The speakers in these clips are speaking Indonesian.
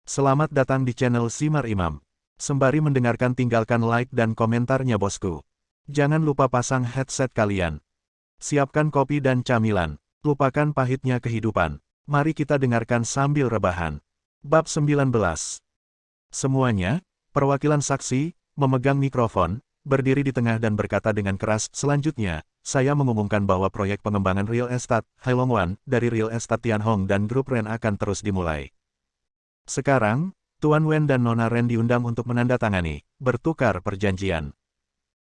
Selamat datang di channel Simar Imam. Sembari mendengarkan tinggalkan like dan komentarnya bosku. Jangan lupa pasang headset kalian. Siapkan kopi dan camilan. Lupakan pahitnya kehidupan. Mari kita dengarkan sambil rebahan. Bab 19. Semuanya, perwakilan saksi, memegang mikrofon, berdiri di tengah dan berkata dengan keras, selanjutnya, saya mengumumkan bahwa proyek pengembangan real estate, Hailong Wan, dari real estate Tianhong dan grup Ren akan terus dimulai. Sekarang, Tuan Wen dan Nona Ren diundang untuk menandatangani, bertukar perjanjian.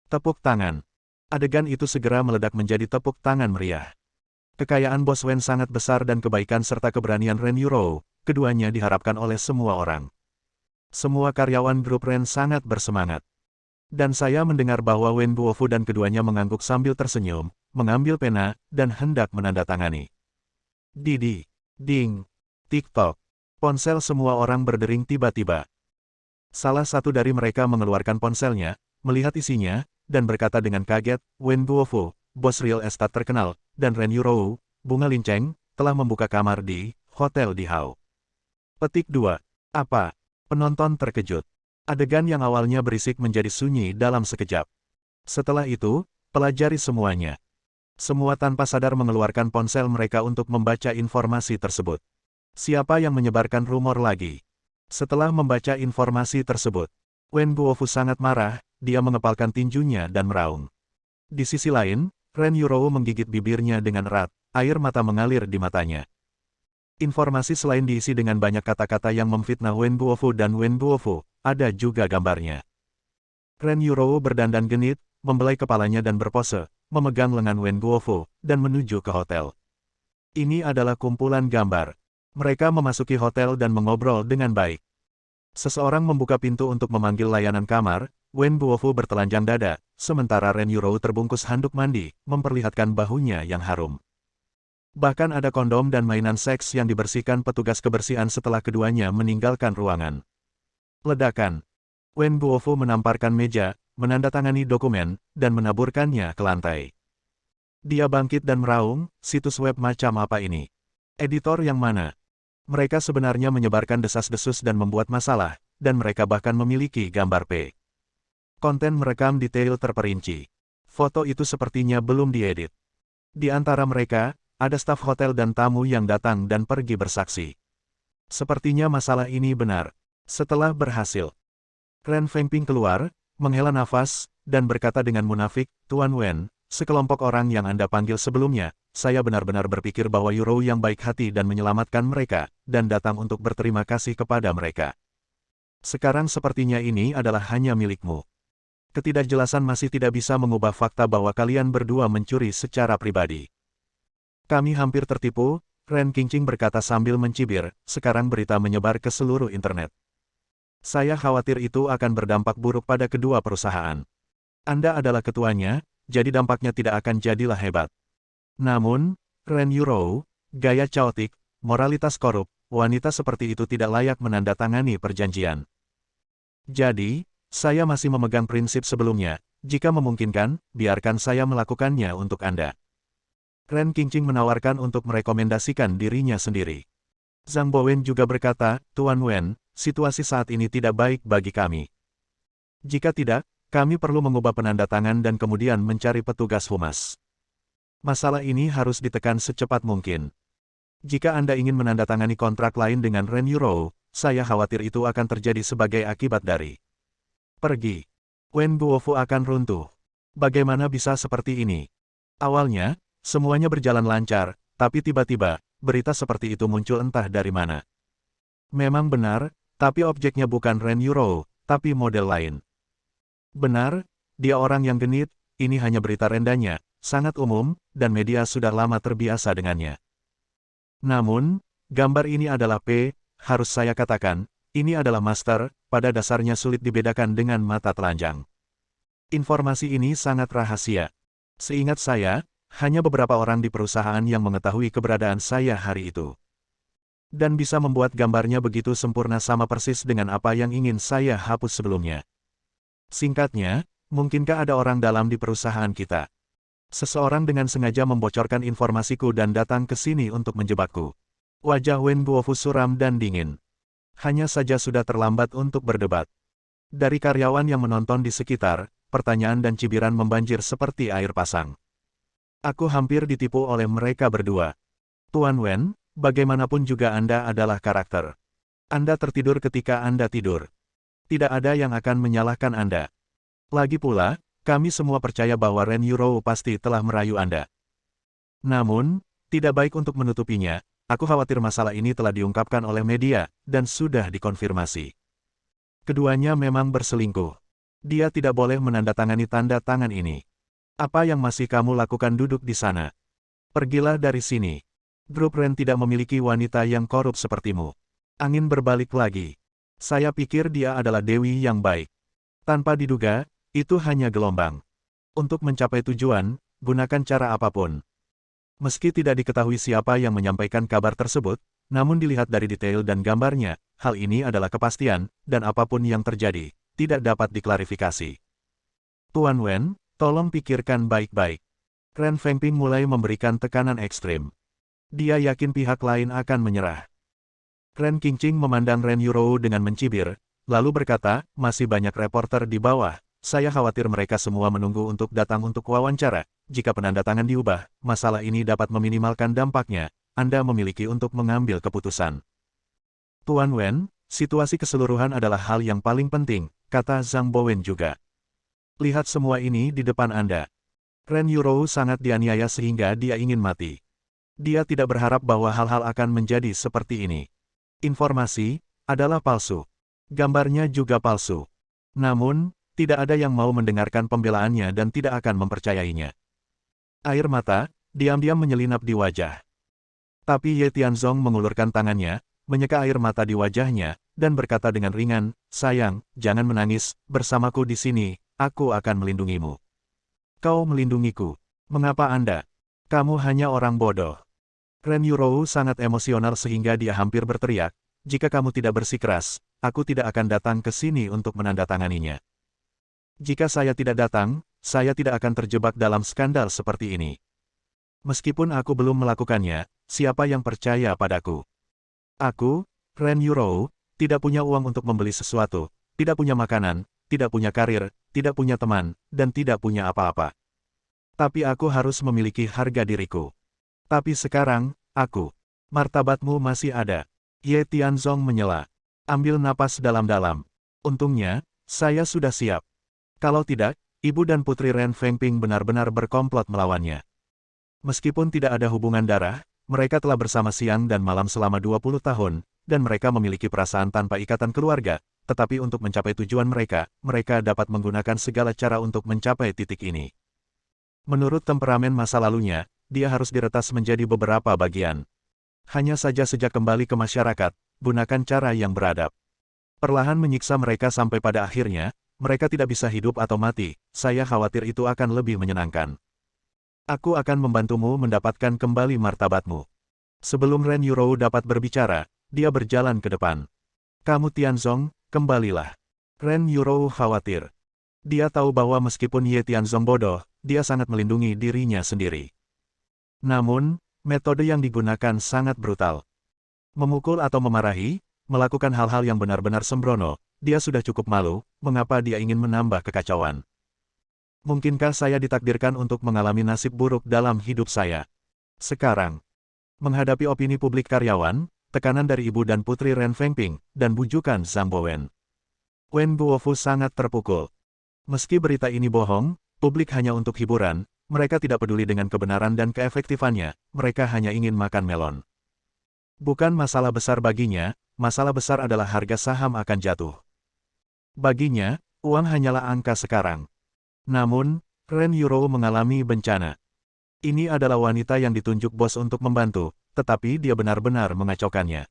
Tepuk tangan. Adegan itu segera meledak menjadi tepuk tangan meriah. Kekayaan Bos Wen sangat besar dan kebaikan serta keberanian Ren Yurou, keduanya diharapkan oleh semua orang. Semua karyawan grup Ren sangat bersemangat. Dan saya mendengar bahwa Wen Guofu dan keduanya mengangguk sambil tersenyum, mengambil pena, dan hendak menandatangani. Didi, ding, TikTok. Ponsel semua orang berdering tiba-tiba. Salah satu dari mereka mengeluarkan ponselnya, melihat isinya, dan berkata dengan kaget, Wen Guofu, bos real estate terkenal, dan Ren Yurou, bunga linceng, telah membuka kamar di hotel di Hao. Petik 2. Apa? Penonton terkejut. Adegan yang awalnya berisik menjadi sunyi dalam sekejap. Setelah itu, pelajari semuanya. Semua tanpa sadar mengeluarkan ponsel mereka untuk membaca informasi tersebut. Siapa yang menyebarkan rumor lagi? Setelah membaca informasi tersebut, Wen Guofu sangat marah, dia mengepalkan tinjunya dan meraung. Di sisi lain, Ren Yurou menggigit bibirnya dengan erat, air mata mengalir di matanya. Informasi selain diisi dengan banyak kata-kata yang memfitnah Wen Guofu dan Wen Guofu, ada juga gambarnya. Ren Yurou berdandan genit, membelai kepalanya dan berpose, memegang lengan Wen Guofu, dan menuju ke hotel. Ini adalah kumpulan gambar. Mereka memasuki hotel dan mengobrol dengan baik. Seseorang membuka pintu untuk memanggil layanan kamar, Wen Guofu bertelanjang dada, sementara Ren Yurou terbungkus handuk mandi, memperlihatkan bahunya yang harum. Bahkan ada kondom dan mainan seks yang dibersihkan petugas kebersihan setelah keduanya meninggalkan ruangan. Ledakan. Wen Guofu menamparkan meja, menandatangani dokumen, dan menaburkannya ke lantai. Dia bangkit dan meraung, situs web macam apa ini? Editor yang mana? Mereka sebenarnya menyebarkan desas-desus dan membuat masalah, dan mereka bahkan memiliki gambar P. Konten merekam detail terperinci. Foto itu sepertinya belum diedit. Di antara mereka, ada staf hotel dan tamu yang datang dan pergi bersaksi. Sepertinya masalah ini benar. Setelah berhasil, Ren Fengping keluar, menghela nafas, dan berkata dengan munafik, Tuan Wen, sekelompok orang yang Anda panggil sebelumnya, saya benar-benar berpikir bahwa Yurou yang baik hati dan menyelamatkan mereka, dan datang untuk berterima kasih kepada mereka. Sekarang sepertinya ini adalah hanya milikmu. Ketidakjelasan masih tidak bisa mengubah fakta bahwa kalian berdua mencuri secara pribadi. Kami hampir tertipu, Ren Qingqing berkata sambil mencibir, sekarang berita menyebar ke seluruh internet. Saya khawatir itu akan berdampak buruk pada kedua perusahaan. Anda adalah ketuanya, jadi dampaknya tidak akan jadilah hebat. Namun, Ren Yurou, gaya caotik, moralitas korup, wanita seperti itu tidak layak menandatangani perjanjian. Jadi, saya masih memegang prinsip sebelumnya, jika memungkinkan, biarkan saya melakukannya untuk Anda. Ren Qingqing menawarkan untuk merekomendasikan dirinya sendiri. Zhang Bowen juga berkata, Tuan Wen, situasi saat ini tidak baik bagi kami. Jika tidak, kami perlu mengubah penandatangan dan kemudian mencari petugas humas. Masalah ini harus ditekan secepat mungkin. Jika Anda ingin menandatangani kontrak lain dengan Ren Yurou, saya khawatir itu akan terjadi sebagai akibat dari pergi. Wen Guofu akan runtuh. Bagaimana bisa seperti ini? Awalnya, semuanya berjalan lancar, tapi tiba-tiba, berita seperti itu muncul entah dari mana. Memang benar, tapi objeknya bukan Ren Yurou, tapi model lain. Benar, dia orang yang genit, ini hanya berita rendahnya, sangat umum, dan media sudah lama terbiasa dengannya. Namun, gambar ini adalah P, harus saya katakan, ini adalah master, pada dasarnya sulit dibedakan dengan mata telanjang. Informasi ini sangat rahasia. Seingat saya, hanya beberapa orang di perusahaan yang mengetahui keberadaan saya hari itu. Dan bisa membuat gambarnya begitu sempurna sama persis dengan apa yang ingin saya hapus sebelumnya. Singkatnya, mungkinkah ada orang dalam di perusahaan kita? Seseorang dengan sengaja membocorkan informasiku dan datang ke sini untuk menjebakku. Wajah Wen Guofu suram dan dingin. Hanya saja sudah terlambat untuk berdebat. Dari karyawan yang menonton di sekitar, pertanyaan dan cibiran membanjir seperti air pasang. Aku hampir ditipu oleh mereka berdua. Tuan Wen, bagaimanapun juga Anda adalah karakter. Anda tertidur ketika Anda tidur. Tidak ada yang akan menyalahkan Anda. Lagi pula, kami semua percaya bahwa Ren Yurou pasti telah merayu Anda. Namun, tidak baik untuk menutupinya, aku khawatir masalah ini telah diungkapkan oleh media, dan sudah dikonfirmasi. Keduanya memang berselingkuh. Dia tidak boleh menandatangani tanda tangan ini. Apa yang masih kamu lakukan duduk di sana? Pergilah dari sini. Grup Ren tidak memiliki wanita yang korup sepertimu. Angin berbalik lagi. Saya pikir dia adalah dewi yang baik. Tanpa diduga, itu hanya gelombang. Untuk mencapai tujuan, gunakan cara apapun. Meski tidak diketahui siapa yang menyampaikan kabar tersebut, namun dilihat dari detail dan gambarnya, hal ini adalah kepastian, dan apapun yang terjadi, tidak dapat diklarifikasi. Tuan Wen, tolong pikirkan baik-baik. Ren Fengping mulai memberikan tekanan ekstrim. Dia yakin pihak lain akan menyerah. Ren Qingqing memandang Ren Yurou dengan mencibir, lalu berkata, masih banyak reporter di bawah. Saya khawatir mereka semua menunggu untuk datang untuk wawancara. Jika penandatangan diubah, masalah ini dapat meminimalkan dampaknya. Anda memiliki untuk mengambil keputusan. Tuan Wen, situasi keseluruhan adalah hal yang paling penting, kata Zhang Bowen juga. Lihat semua ini di depan Anda. Ren Yurou sangat dianiaya sehingga dia ingin mati. Dia tidak berharap bahwa hal-hal akan menjadi seperti ini. Informasi adalah palsu. Gambarnya juga palsu. Namun, tidak ada yang mau mendengarkan pembelaannya dan tidak akan mempercayainya. Air mata, diam-diam menyelinap di wajah. Tapi Ye Tianzong mengulurkan tangannya, menyeka air mata di wajahnya, dan berkata dengan ringan, sayang, jangan menangis, bersamaku di sini, aku akan melindungimu. Kau melindungiku. Mengapa Anda? Kamu hanya orang bodoh. Ren Yurou sangat emosional sehingga dia hampir berteriak, jika kamu tidak bersikeras, aku tidak akan datang ke sini untuk menandatanganinya. Jika saya tidak datang, saya tidak akan terjebak dalam skandal seperti ini. Meskipun aku belum melakukannya, siapa yang percaya padaku? Aku, Ren Yurou, tidak punya uang untuk membeli sesuatu, tidak punya makanan, tidak punya karir, tidak punya teman, dan tidak punya apa-apa. Tapi aku harus memiliki harga diriku. Tapi sekarang, martabatmu masih ada. Ye Tianzong menyela. Ambil napas dalam-dalam. Untungnya, saya sudah siap. Kalau tidak, ibu dan putri Ren Fengping benar-benar berkomplot melawannya. Meskipun tidak ada hubungan darah, mereka telah bersama siang dan malam selama 20 tahun, dan mereka memiliki perasaan tanpa ikatan keluarga, tetapi untuk mencapai tujuan mereka, mereka dapat menggunakan segala cara untuk mencapai titik ini. Menurut temperamen masa lalunya, dia harus diretas menjadi beberapa bagian. Hanya saja sejak kembali ke masyarakat, gunakan cara yang beradab. Perlahan menyiksa mereka sampai pada akhirnya, mereka tidak bisa hidup atau mati, saya khawatir itu akan lebih menyenangkan. Aku akan membantumu mendapatkan kembali martabatmu. Sebelum Ren Yurou dapat berbicara, dia berjalan ke depan. Kamu Tianzong, kembalilah. Ren Yurou khawatir. Dia tahu bahwa meskipun Ye Tianzong bodoh, dia sangat melindungi dirinya sendiri. Namun, metode yang digunakan sangat brutal. Memukul atau memarahi, melakukan hal-hal yang benar-benar sembrono, dia sudah cukup malu, mengapa dia ingin menambah kekacauan. Mungkinkah saya ditakdirkan untuk mengalami nasib buruk dalam hidup saya? Sekarang, menghadapi opini publik karyawan, tekanan dari ibu dan putri Ren Fengping, dan bujukan Zhang Bowen. Wen Guofu sangat terpukul. Meski berita ini bohong, publik hanya untuk hiburan, mereka tidak peduli dengan kebenaran dan keefektifannya, mereka hanya ingin makan melon. Bukan masalah besar baginya, masalah besar adalah harga saham akan jatuh. Baginya, uang hanyalah angka sekarang. Namun, Ren Yurou mengalami bencana. Ini adalah wanita yang ditunjuk bos untuk membantu, tetapi dia benar-benar mengacaukannya.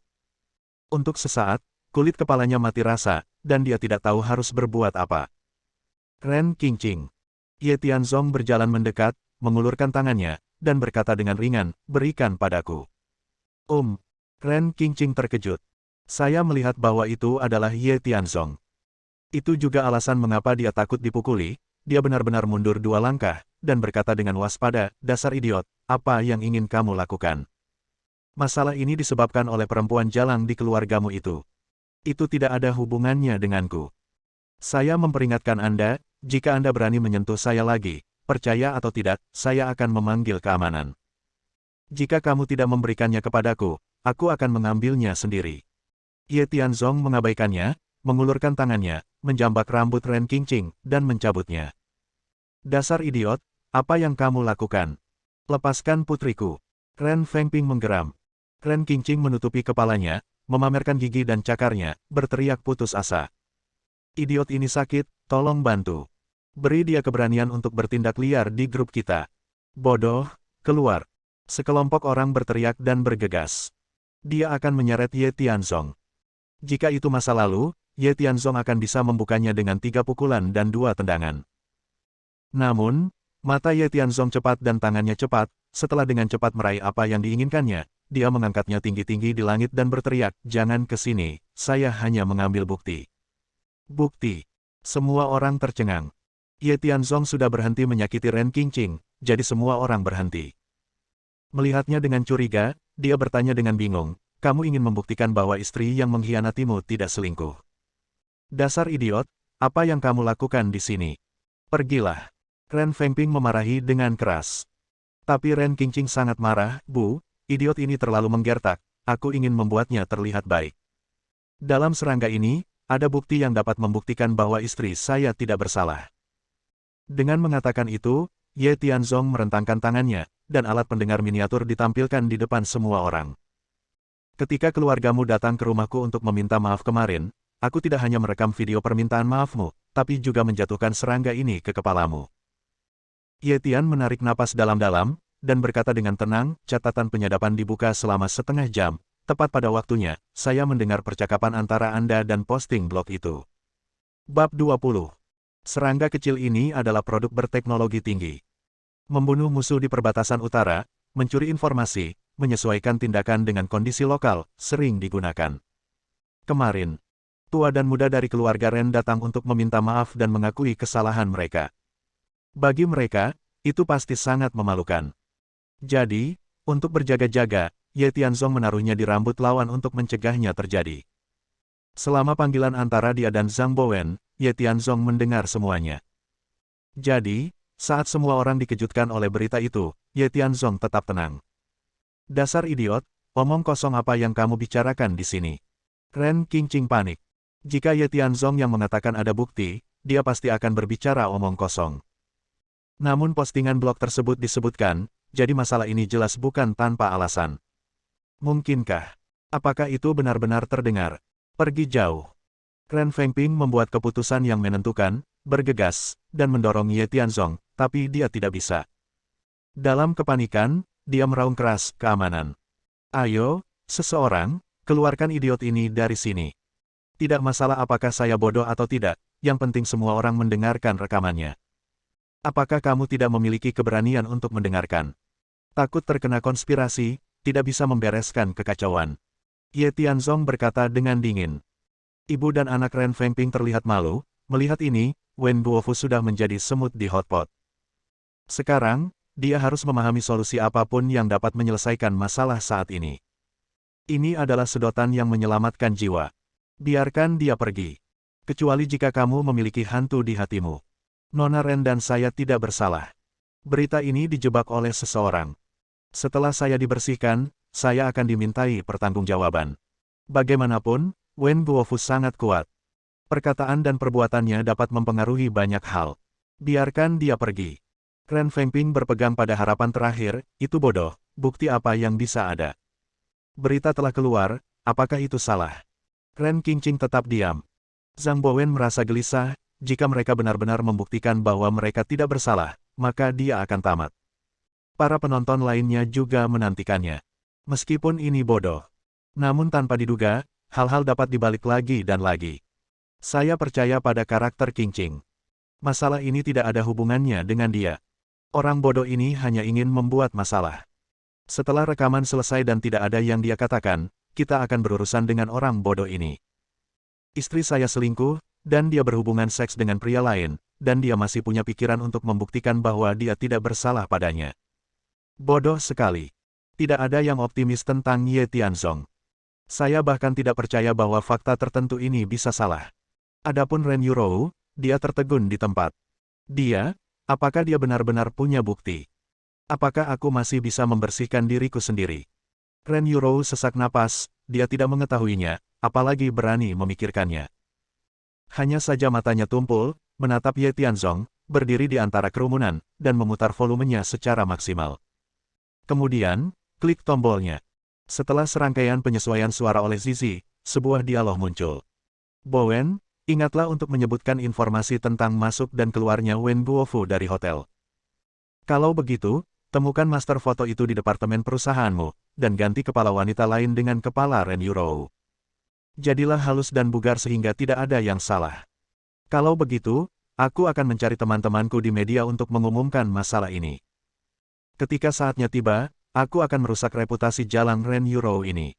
Untuk sesaat, kulit kepalanya mati rasa, dan dia tidak tahu harus berbuat apa. Ren Qingqing. Ye Tianzong berjalan mendekat, mengulurkan tangannya, dan berkata dengan ringan, berikan padaku. Ren Qingqing terkejut. Saya melihat bahwa itu adalah Ye Tianzong. Itu juga alasan mengapa dia takut dipukuli, dia benar-benar mundur 2 langkah, dan berkata dengan waspada, dasar idiot, apa yang ingin kamu lakukan? Masalah ini disebabkan oleh perempuan jalang di keluargamu itu. Itu tidak ada hubungannya denganku. Saya memperingatkan Anda, jika Anda berani menyentuh saya lagi, percaya atau tidak, saya akan memanggil keamanan. Jika kamu tidak memberikannya kepadaku, aku akan mengambilnya sendiri. Ye Tianzong mengabaikannya, mengulurkan tangannya, menjambak rambut Ren Qingqing, dan mencabutnya. Dasar idiot, apa yang kamu lakukan? Lepaskan putriku. Ren Fengping menggeram. Ren Qingqing menutupi kepalanya, memamerkan gigi dan cakarnya, berteriak putus asa. Idiot ini sakit, tolong bantu. Beri dia keberanian untuk bertindak liar di grup kita. Bodoh, keluar. Sekelompok orang berteriak dan bergegas. Dia akan menyeret Ye Tianzong. Jika itu masa lalu, Ye Tianzong akan bisa membukanya dengan 3 pukulan dan 2 tendangan. Namun, mata Ye Tianzong cepat dan tangannya cepat, setelah dengan cepat meraih apa yang diinginkannya, dia mengangkatnya tinggi-tinggi di langit dan berteriak, "Jangan ke sini, saya hanya mengambil bukti." Bukti. Semua orang tercengang. Ye Tianzong sudah berhenti menyakiti Ren Qingqing, jadi semua orang berhenti. Melihatnya dengan curiga, dia bertanya dengan bingung, "Kamu ingin membuktikan bahwa istri yang mengkhianatimu tidak selingkuh? Dasar idiot, apa yang kamu lakukan di sini? Pergilah." Ren Fengping memarahi dengan keras. Tapi Ren Qingqing sangat marah, "Bu, idiot ini terlalu menggertak, aku ingin membuatnya terlihat baik. Dalam serangga ini, ada bukti yang dapat membuktikan bahwa istri saya tidak bersalah." Dengan mengatakan itu, Ye Tianzong merentangkan tangannya, dan alat pendengar miniatur ditampilkan di depan semua orang. "Ketika keluargamu datang ke rumahku untuk meminta maaf kemarin, aku tidak hanya merekam video permintaan maafmu, tapi juga menjatuhkan serangga ini ke kepalamu." Ye Tian menarik napas dalam-dalam, dan berkata dengan tenang, "Catatan penyadapan dibuka selama setengah jam, tepat pada waktunya, saya mendengar percakapan antara Anda dan posting blog itu." Bab 20. Serangga kecil ini adalah produk berteknologi tinggi. Membunuh musuh di perbatasan utara, mencuri informasi, menyesuaikan tindakan dengan kondisi lokal, sering digunakan. Kemarin, tua dan muda dari keluarga Ren datang untuk meminta maaf dan mengakui kesalahan mereka. Bagi mereka, itu pasti sangat memalukan. Jadi, untuk berjaga-jaga, Ye Tianzong menaruhnya di rambut lawan untuk mencegahnya terjadi. Selama panggilan antara dia dan Zhang Bowen, Ye Tianzong mendengar semuanya. Jadi, saat semua orang dikejutkan oleh berita itu, Ye Tianzong tetap tenang. "Dasar idiot, omong kosong apa yang kamu bicarakan di sini?" Ren Qingqing panik. Jika Ye Tianzong yang mengatakan ada bukti, dia pasti akan berbicara omong kosong. Namun postingan blog tersebut disebutkan, jadi masalah ini jelas bukan tanpa alasan. Mungkinkah? Apakah itu benar-benar terdengar? Pergi jauh. Ren Fengping membuat keputusan yang menentukan, bergegas, dan mendorong Ye Tianzong, tapi dia tidak bisa. Dalam kepanikan, dia meraung keras, "Keamanan. Ayo, seseorang, keluarkan idiot ini dari sini. Tidak masalah apakah saya bodoh atau tidak, yang penting semua orang mendengarkan rekamannya. Apakah kamu tidak memiliki keberanian untuk mendengarkan? Takut terkena konspirasi, tidak bisa membereskan kekacauan." Ye Tianzong berkata dengan dingin. Ibu dan anak Ren Fengping terlihat malu, melihat ini, Wen Guofu sudah menjadi semut di hotpot. Sekarang, dia harus memahami solusi apapun yang dapat menyelesaikan masalah saat ini. Ini adalah sedotan yang menyelamatkan jiwa. Biarkan dia pergi. Kecuali jika kamu memiliki hantu di hatimu. Nona Ren dan saya tidak bersalah. Berita ini dijebak oleh seseorang. Setelah saya dibersihkan, saya akan dimintai pertanggungjawaban. Bagaimanapun, Wen Guofu sangat kuat. Perkataan dan perbuatannya dapat mempengaruhi banyak hal. Biarkan dia pergi. Ren Fengping berpegang pada harapan terakhir, itu bodoh, bukti apa yang bisa ada. Berita telah keluar, apakah itu salah? Ren Qingqing tetap diam. Zhang Bowen merasa gelisah, jika mereka benar-benar membuktikan bahwa mereka tidak bersalah, maka dia akan tamat. Para penonton lainnya juga menantikannya. Meskipun ini bodoh. Namun tanpa diduga, hal-hal dapat dibalik lagi dan lagi. Saya percaya pada karakter Qingqing. Masalah ini tidak ada hubungannya dengan dia. Orang bodoh ini hanya ingin membuat masalah. Setelah rekaman selesai dan tidak ada yang dia katakan, kita akan berurusan dengan orang bodoh ini. Istri saya selingkuh, dan dia berhubungan seks dengan pria lain, dan dia masih punya pikiran untuk membuktikan bahwa dia tidak bersalah padanya. Bodoh sekali. Tidak ada yang optimis tentang Ye Tianzong. Saya bahkan tidak percaya bahwa fakta tertentu ini bisa salah. Adapun Ren Yurou, dia tertegun di tempat. Dia, apakah dia benar-benar punya bukti? Apakah aku masih bisa membersihkan diriku sendiri? Ren Yurou sesak napas, dia tidak mengetahuinya, apalagi berani memikirkannya. Hanya saja matanya tumpul, menatap Ye Tianzong, berdiri di antara kerumunan, dan memutar volumenya secara maksimal. Kemudian, klik tombolnya. Setelah serangkaian penyesuaian suara oleh Zizi, sebuah dialog muncul. Bowen, ingatlah untuk menyebutkan informasi tentang masuk dan keluarnya Wen Guofu dari hotel. Kalau begitu, temukan master foto itu di departemen perusahaanmu, dan ganti kepala wanita lain dengan kepala Ren Yurou. Jadilah halus dan bugar sehingga tidak ada yang salah. Kalau begitu, aku akan mencari teman-temanku di media untuk mengumumkan masalah ini. Ketika saatnya tiba, aku akan merusak reputasi jalan Ren Yurou ini.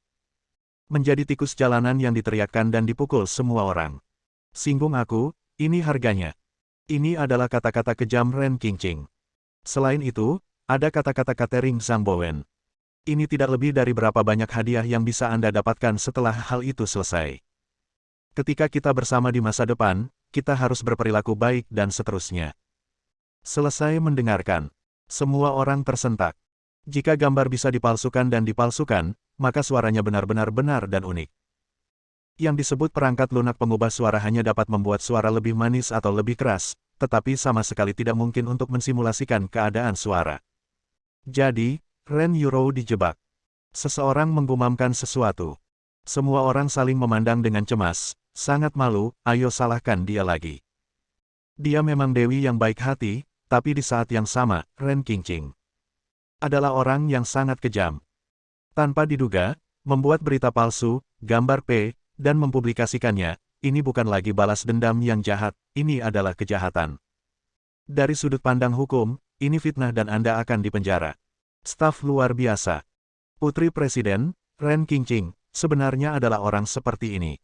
Menjadi tikus jalanan yang diteriakkan dan dipukul semua orang. Singgung aku, ini harganya. Ini adalah kata-kata kejam Ren Qingqing. Selain itu, ada kata-kata catering Zhang Bowen. Ini tidak lebih dari berapa banyak hadiah yang bisa Anda dapatkan setelah hal itu selesai. Ketika kita bersama di masa depan, kita harus berperilaku baik dan seterusnya. Selesai mendengarkan. Semua orang tersentak. Jika gambar bisa dipalsukan dan dipalsukan, maka suaranya benar-benar benar dan unik. Yang disebut perangkat lunak pengubah suara hanya dapat membuat suara lebih manis atau lebih keras, tetapi sama sekali tidak mungkin untuk mensimulasikan keadaan suara. Jadi, Ren Yurou dijebak. Seseorang menggumamkan sesuatu. Semua orang saling memandang dengan cemas, sangat malu, ayo salahkan dia lagi. Dia memang dewi yang baik hati, tapi di saat yang sama, Ren Qingqing adalah orang yang sangat kejam. Tanpa diduga, membuat berita palsu, gambar P, dan mempublikasikannya, ini bukan lagi balas dendam yang jahat, ini adalah kejahatan. Dari sudut pandang hukum, ini fitnah dan Anda akan dipenjara. Staf luar biasa. Putri Presiden, Ren Qingqing, sebenarnya adalah orang seperti ini.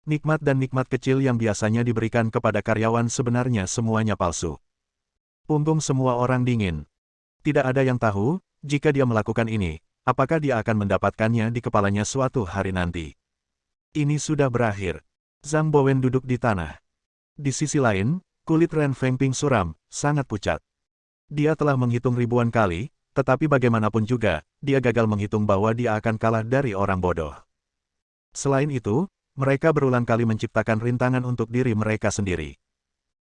Nikmat dan nikmat kecil yang biasanya diberikan kepada karyawan sebenarnya semuanya palsu. Punggung semua orang dingin. Tidak ada yang tahu, jika dia melakukan ini, apakah dia akan mendapatkannya di kepalanya suatu hari nanti. Ini sudah berakhir. Zhang Bowen duduk di tanah. Di sisi lain, kulit Ren Fengping suram, sangat pucat. Dia telah menghitung ribuan kali, tetapi bagaimanapun juga, dia gagal menghitung bahwa dia akan kalah dari orang bodoh. Selain itu, mereka berulang kali menciptakan rintangan untuk diri mereka sendiri.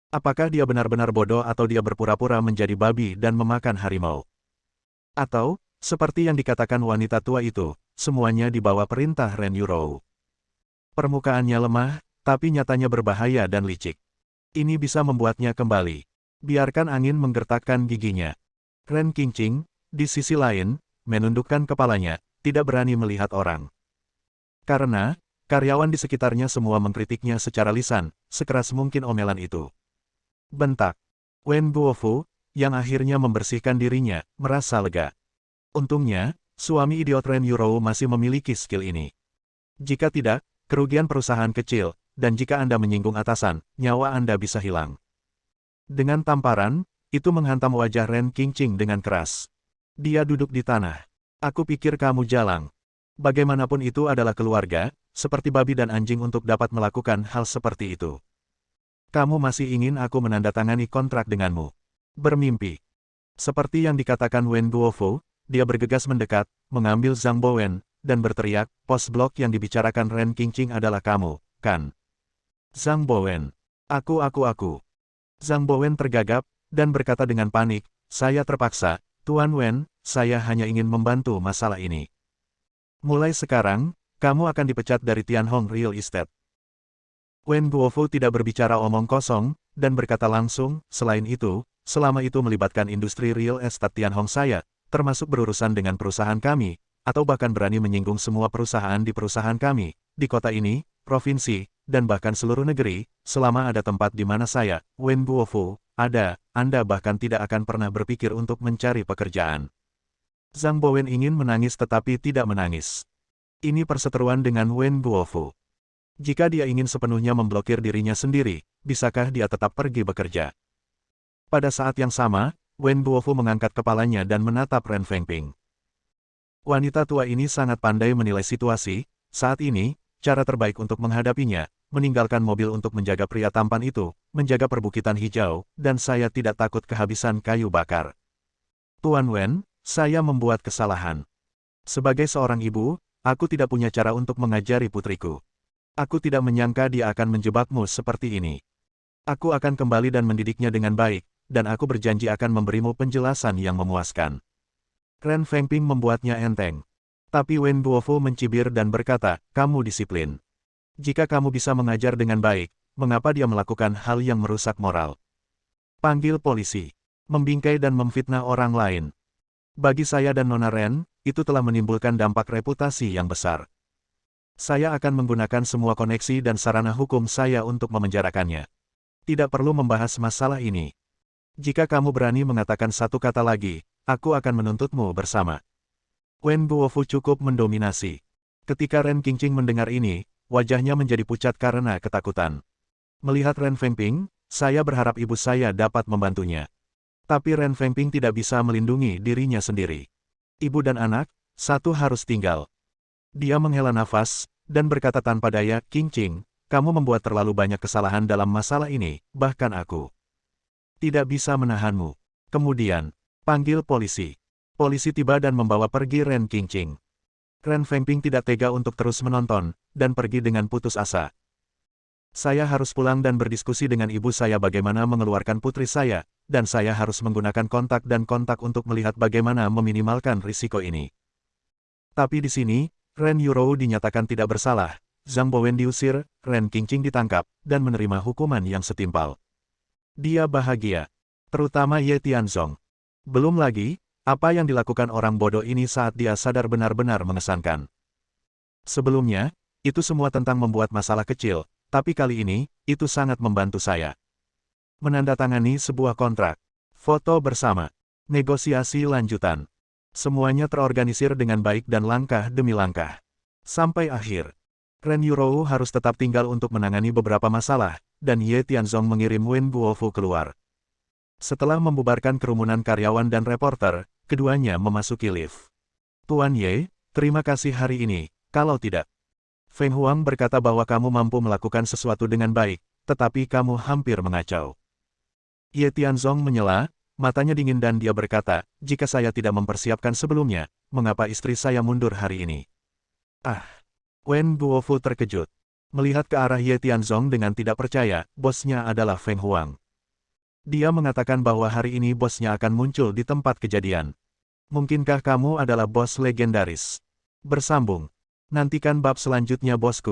Apakah dia benar-benar bodoh atau dia berpura-pura menjadi babi dan memakan harimau? Atau, seperti yang dikatakan wanita tua itu, semuanya di bawah perintah Ren Yurou. Permukaannya lemah, tapi nyatanya berbahaya dan licik. Ini bisa membuatnya kembali. Biarkan angin menggertakkan giginya. Ren Qingqing, di sisi lain, menundukkan kepalanya, tidak berani melihat orang. Karena, karyawan di sekitarnya semua mengkritiknya secara lisan, sekeras mungkin omelan itu. Bentak. Wen Guofu, yang akhirnya membersihkan dirinya, merasa lega. Untungnya, suami idiot Ren Yurou masih memiliki skill ini. Jika tidak, kerugian perusahaan kecil, dan jika Anda menyinggung atasan, nyawa Anda bisa hilang. Dengan tamparan, itu menghantam wajah Ren Qingqing dengan keras. Dia duduk di tanah. Aku pikir kamu jalang. Bagaimanapun itu adalah keluarga, seperti babi dan anjing untuk dapat melakukan hal seperti itu. Kamu masih ingin aku menandatangani kontrak denganmu. Bermimpi. Seperti yang dikatakan Wen Guofu, dia bergegas mendekat, mengambil Zhang Bowen, dan berteriak, pos blok yang dibicarakan Ren Qingqing adalah kamu, kan? Zhang Bowen. Aku. Zhang Bowen tergagap, dan berkata dengan panik, saya terpaksa, Tuan Wen, saya hanya ingin membantu masalah ini. Mulai sekarang, kamu akan dipecat dari Tianhong Real Estate. Wen Guofu tidak berbicara omong kosong, dan berkata langsung, selain itu, selama itu melibatkan industri real estate Tianhong saya, termasuk berurusan dengan perusahaan kami, atau bahkan berani menyinggung semua perusahaan di perusahaan kami, di kota ini, provinsi, dan bahkan seluruh negeri, selama ada tempat di mana saya, Wen Guofu, ada, Anda bahkan tidak akan pernah berpikir untuk mencari pekerjaan. Zhang Bowen ingin menangis tetapi tidak menangis. Ini perseteruan dengan Wen Guofu. Jika dia ingin sepenuhnya memblokir dirinya sendiri, bisakah dia tetap pergi bekerja? Pada saat yang sama, Wen Guofu mengangkat kepalanya dan menatap Ren Fengping. Wanita tua ini sangat pandai menilai situasi, Saat ini, cara terbaik untuk menghadapinya, meninggalkan mobil untuk menjaga pria tampan itu, menjaga perbukitan hijau, dan saya tidak takut kehabisan kayu bakar. Tuan Wen, saya membuat kesalahan. Sebagai seorang ibu, aku tidak punya cara untuk mengajari putriku. Aku tidak menyangka dia akan menjebakmu seperti ini. Aku akan kembali dan mendidiknya dengan baik, dan aku berjanji akan memberimu penjelasan yang memuaskan. Ren Fengping membuatnya enteng. Tapi Wen Guofu mencibir dan berkata, kamu disiplin. Jika kamu bisa mengajar dengan baik, mengapa dia melakukan hal yang merusak moral? Panggil polisi. Membingkai dan memfitnah orang lain. Bagi saya dan Nona Ren, itu telah menimbulkan dampak reputasi yang besar. Saya akan menggunakan semua koneksi dan sarana hukum saya untuk memenjarakannya. Tidak perlu membahas masalah ini. Jika kamu berani mengatakan satu kata lagi, aku akan menuntutmu bersama. Wen Guofu cukup mendominasi. Ketika Ren Qingqing mendengar ini, wajahnya menjadi pucat karena ketakutan. Melihat Ren Fengping, saya berharap ibu saya dapat membantunya. Tapi Ren Fengping tidak bisa melindungi dirinya sendiri. Ibu dan anak, satu harus tinggal. Dia menghela nafas, dan berkata tanpa daya, Qingqing, kamu membuat terlalu banyak kesalahan dalam masalah ini, bahkan aku tidak bisa menahanmu. Kemudian, panggil polisi. Polisi tiba dan membawa pergi Ren Qingqing. Ren Fengping tidak tega untuk terus menonton, dan pergi dengan putus asa. Saya harus pulang dan berdiskusi dengan ibu saya bagaimana mengeluarkan putri saya, dan saya harus menggunakan kontak untuk melihat bagaimana meminimalkan risiko ini. Tapi di sini, Ren Yurou dinyatakan tidak bersalah, Zhang Bowen diusir, Ren Qingqing ditangkap, dan menerima hukuman yang setimpal. Dia bahagia. Terutama Ye Tianzong. Belum lagi, apa yang dilakukan orang bodoh ini saat dia sadar benar-benar mengesankan. Sebelumnya, itu semua tentang membuat masalah kecil, tapi kali ini, itu sangat membantu saya. Menandatangani sebuah kontrak. Foto bersama. Negosiasi lanjutan. Semuanya terorganisir dengan baik dan langkah demi langkah. Sampai akhir. Ren Yurou harus tetap tinggal untuk menangani beberapa masalah, dan Ye Tianzong mengirim Wen Guofu keluar. Setelah membubarkan kerumunan karyawan dan reporter, keduanya memasuki lift. Tuan Ye, terima kasih hari ini, kalau tidak. Feng Huang berkata bahwa kamu mampu melakukan sesuatu dengan baik, tetapi kamu hampir mengacau. Ye Tianzong menyela, matanya dingin dan dia berkata, jika saya tidak mempersiapkan sebelumnya, mengapa istri saya mundur hari ini? Ah! Wen Guofu terkejut. Melihat ke arah Ye Tianzong dengan tidak percaya, bosnya adalah Feng Huang. Dia mengatakan bahwa hari ini bosnya akan muncul di tempat kejadian. Mungkinkah kamu adalah bos legendaris? Bersambung. Nantikan bab selanjutnya bosku.